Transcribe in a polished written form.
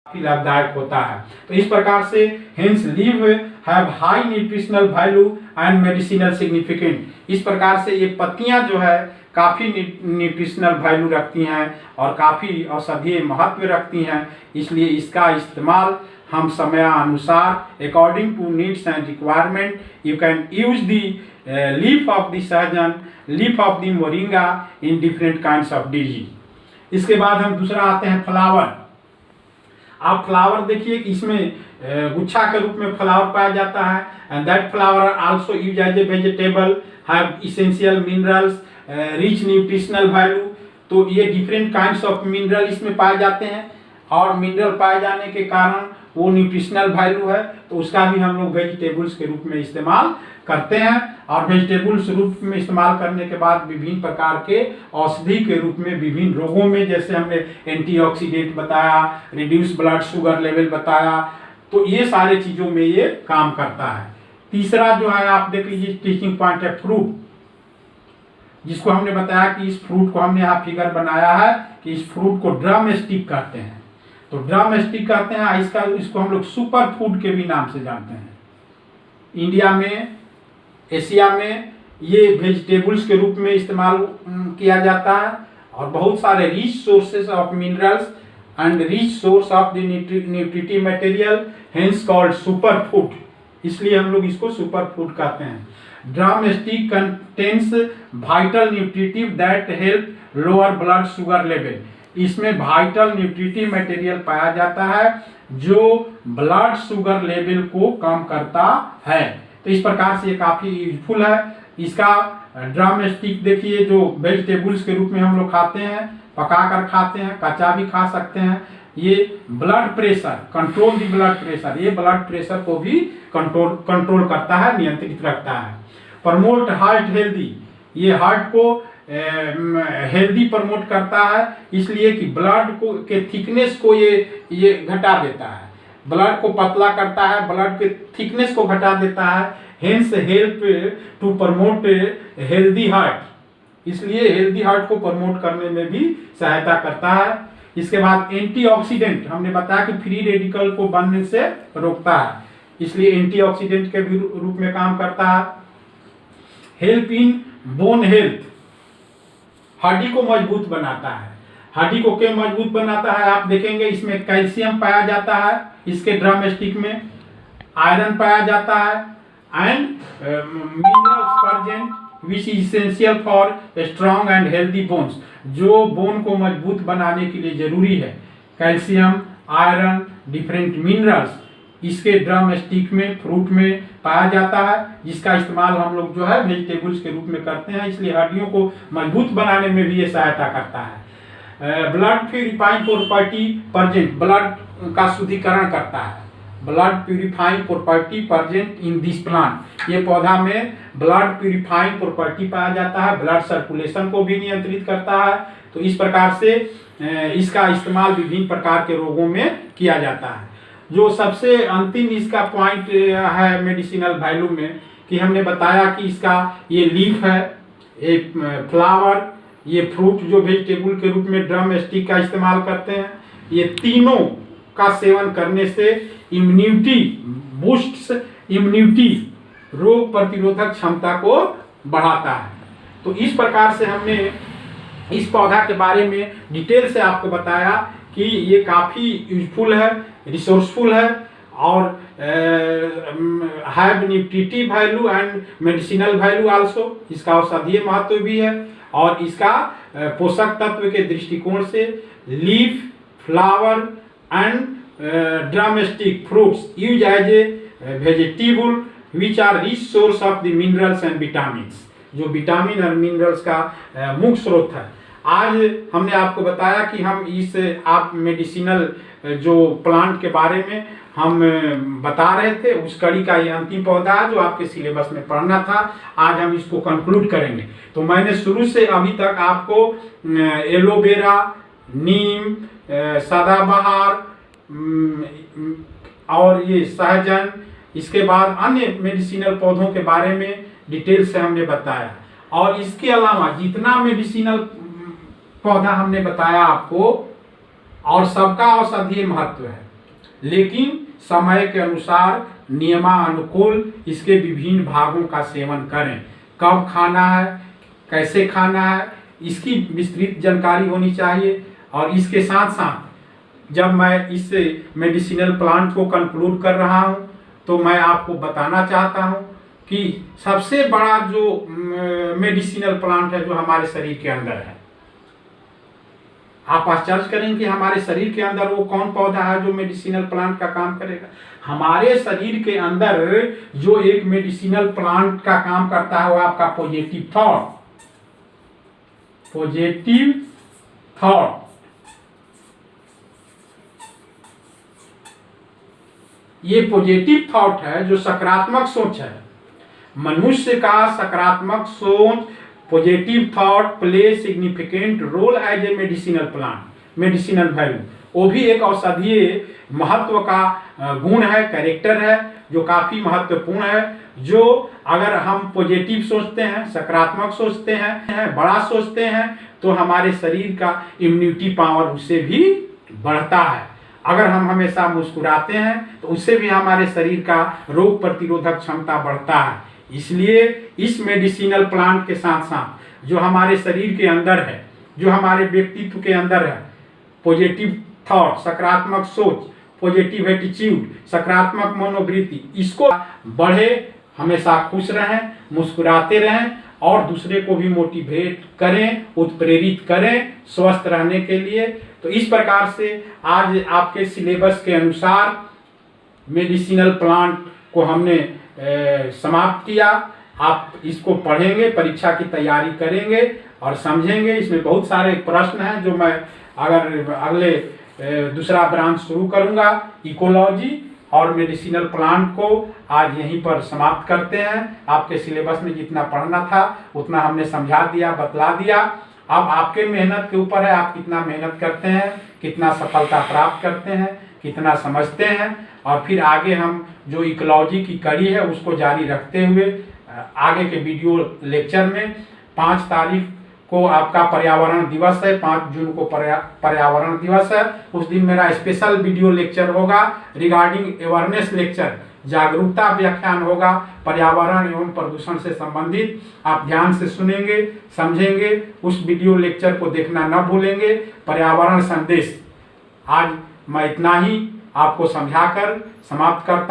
काफी लाभदायक होता है। तो इस प्रकार से hence leave have high nutritional value and medicinal significant. इस प्रकार से ये पत्तियां जो है काफी न्यूट्रिशनल वैल्यू रखती हैं और काफी औषधीय महत्व रखती हैं, इसलिए इसका इस्तेमाल हम समयानुसार according to needs and requirement you can use the leaf of the sahjan, leaf of the moringa in different kinds of disease. इसके बाद हम दूसरा आते हैं फ्लावर। आप फ्लावर देखिए कि इसमें गुच्छा के रूप में फ्लावर पाया जाता है and that flower also use as a vegetable, have essential minerals, rich nutritional value. तो ये डिफरेंट काइंड्स ऑफ मिनरल इसमें पाए जाते हैं और मिनरल पाए जाने के कारण वो न्यूट्रिशनल वैल्यू है, तो उसका भी हम लोग वेजिटेबल्स के रूप में इस्तेमाल करते हैं। और वेजिटेबल्स रूप में इस्तेमाल करने के बाद विभिन्न प्रकार के औषधि के रूप में विभिन्न रोगों में, जैसे हमने एंटीऑक्सीडेंट बताया, रिड्यूस ब्लड शुगर लेवल बताया, तो ये सारे चीजों में ये काम करता है। तीसरा जो है आप देख लीजिए टीचिंग पॉइंट है फ्रूट, जिसको हमने बताया कि इस फ्रूट को हमने यहाँ फिगर बनाया है कि इस फ्रूट को ड्रम स्टिक कहते हैं। तो ड्रम स्टिक कहते हैं, इसको हम लोग सुपर फूड के भी नाम से जानते हैं। इंडिया में, एशिया में ये वेजिटेबल्स के रूप में इस्तेमाल किया जाता है और बहुत सारे rich sources of minerals and rich source of the nutritive material, hence called super food, इसलिए हम लोग इसको सुपर फूड कहते हैं। Drum stick contains vital nutritive that help lower blood sugar level. इसमें वाइटल न्यूट्रिटिव मटेरियल पाया जाता है जो ब्लड शुगर लेवल को कम करता है। तो इस प्रकार से ये काफी यूजफुल है। इसका ड्रम स्टिक देखिए जो वेजिटेबल्स के रूप में हम लोग खाते हैं, पका कर खाते हैं, कच्चा भी खा सकते हैं। ये blood pressure, control the blood pressure, ये ब्लड प्रेशर को भी कंट्रोल करता है, नियंत्रित रखता है। प्रमोट हार्ट हेल्दी, ये हार्ट को हेल्दी प्रमोट करता है, इसलिए कि ब्लड को के थिकनेस को ये घटा देता है, ब्लड को पतला करता है, ब्लड के थिकनेस को घटा देता है। Hence help to promote healthy heart, इसलिए हेल्दी हार्ट को प्रमोट करने में भी सहायता करता है। इसके बाद एंटीऑक्सीडेंट, हमने बताया कि फ्री रेडिकल को बनने से रोकता है, इसलिए एंटीऑक्सीडेंट के भी रूप में काम करता है। हेल्प इन बोन हेल्थ, हड्डी को मजबूत बनाता है। हड्डी को क्या मजबूत बनाता है आप देखेंगे, इसमें कैल्शियम पाया जाता है, इसके ड्रम स्टिक में आयरन पाया जाता है and minerals present which is essential for strong and healthy bones, जो बोन को मजबूत बनाने के लिए जरूरी है। कैल्शियम, आयरन, डिफरेंट मिनरल्स इसके ड्रम स्टिक में, फ्रूट में पाया जाता है, जिसका इस्तेमाल हम लोग जो है वेजिटेबल्स के रूप में करते हैं, इसलिए हड्डियों को मजबूत बनाने में भी ये सहायता करता है। Blood purifying property present, blood का शुद्धिकरण करता है। Blood purifying property present in this plant, ये पौधा में ब्लड प्यूरिफाइंग प्रॉपर्टी पाया जाता है, ब्लड सर्कुलेशन को भी नियंत्रित करता है। तो इस प्रकार से इसका इस्तेमाल विभिन्न प्रकार के रोगों में किया जाता है। जो सबसे अंतिम इसका पॉइंट है मेडिसिनल वैल्यू में, कि हमने बताया कि इसका ये लीफ है, एक फ्लावर, ये फ्रूट जो वेजिटेबल के रूप में ड्रम स्टिक का इस्तेमाल करते हैं, ये तीनों का सेवन करने से इम्यूनिटी बूस्ट्स, इम्यूनिटी रोग प्रतिरोधक क्षमता को बढ़ाता है। तो इस प्रकार से हमने इस पौधा के बारे में डिटेल से आपको बताया कि ये काफ़ी यूजफुल है, रिसोर्सफुल है और have nutritive value and medicinal value also, इसका औषधीय महत्व भी है। और इसका पोषक तत्व के दृष्टिकोण से leaf, flower and drumstick fruits use as a vegetable which are rich source of the minerals and vitamins, जो विटामिन और मिनरल्स का मुख्य स्रोत है। आज हमने आपको बताया कि हम इस आप मेडिसिनल जो प्लांट के बारे में हम बता रहे थे, उस कड़ी का ये अंतिम पौधा है जो आपके सिलेबस में पढ़ना था। आज हम इसको कंक्लूड करेंगे। तो मैंने शुरू से अभी तक आपको एलोवेरा, नीम, सदाबहार और ये सहजन, इसके बाद अन्य मेडिसिनल पौधों के बारे में डिटेल से हमने बताया। और इसके अलावा जितना मेडिसिनल पौधा हमने बताया आपको, और सबका औषधीय महत्व है, लेकिन समय के अनुसार नियमानुकूल इसके विभिन्न भागों का सेवन करें। कब खाना है, कैसे खाना है, इसकी विस्तृत जानकारी होनी चाहिए। और इसके साथ साथ जब मैं इस मेडिसिनल प्लांट को कंक्लूड कर रहा हूं तो मैं आपको बताना चाहता हूं कि सबसे बड़ा जो मेडिसिनल प्लांट है जो हमारे शरीर के अंदर है, आप आश्चर्य करेंगे कि हमारे शरीर के अंदर वो कौन पौधा है जो मेडिसिनल प्लांट का काम करेगा। हमारे शरीर के अंदर जो एक मेडिसिनल प्लांट का काम करता है वो आपका पॉजिटिव थॉट। पॉजिटिव थॉट ये पॉजिटिव थॉट है जो सकारात्मक सोच है। मनुष्य का सकारात्मक सोच, positive thought play significant role as a medicinal plant, medicinal value. वो भी एक औषधीय महत्व का गुण है, कैरेक्टर है जो काफी महत्वपूर्ण है। जो अगर हम पॉजिटिव सोचते हैं, सकारात्मक सोचते हैं, बड़ा सोचते हैं तो हमारे शरीर का इम्यूनिटी पावर उससे भी बढ़ता है। अगर हम हमेशा मुस्कुराते हैं तो उससे भी हमारे शरीर का रोग प्रतिरोधक क्षमता बढ़ता है। इसलिए इस मेडिसिनल प्लांट के साथ साथ जो हमारे शरीर के अंदर है, जो हमारे व्यक्तित्व के अंदर है, पॉजिटिव थॉट, सकारात्मक सोच, पॉजिटिव एटीट्यूड, सकारात्मक मनोवृत्ति, इसको बढ़े, हमेशा खुश रहें, मुस्कुराते रहें और दूसरे को भी मोटिवेट करें, उत्प्रेरित करें स्वस्थ रहने के लिए। तो इस प्रकार से आज आपके सिलेबस के अनुसार मेडिसिनल प्लांट को हमने समाप्त किया। आप इसको पढ़ेंगे, परीक्षा की तैयारी करेंगे और समझेंगे। इसमें बहुत सारे प्रश्न हैं जो मैं अगर अगले दूसरा ब्रांच शुरू करूंगा। इकोलॉजी और मेडिसिनल प्लांट को आज यहीं पर समाप्त करते हैं। आपके सिलेबस में जितना पढ़ना था उतना हमने समझा दिया, बतला दिया। अब आपके मेहनत के ऊपर है, आप कितना मेहनत करते हैं, कितना सफलता प्राप्त करते हैं, कितना समझते हैं। और फिर आगे हम जो इकोलॉजी की कड़ी है उसको जारी रखते हुए आगे के वीडियो लेक्चर में 5 तारीख को आपका पर्यावरण दिवस है, 5 जून को पर्यावरण दिवस है। उस दिन मेरा स्पेशल वीडियो लेक्चर होगा रिगार्डिंग अवेयरनेस लेक्चर, जागरूकता व्याख्यान होगा पर्यावरण एवं प्रदूषण से संबंधित। आप ध्यान से सुनेंगे, समझेंगे, उस वीडियो लेक्चर को देखना न भूलेंगे। पर्यावरण संदेश आज मैं इतना ही आपको समझाकर समाप्त करता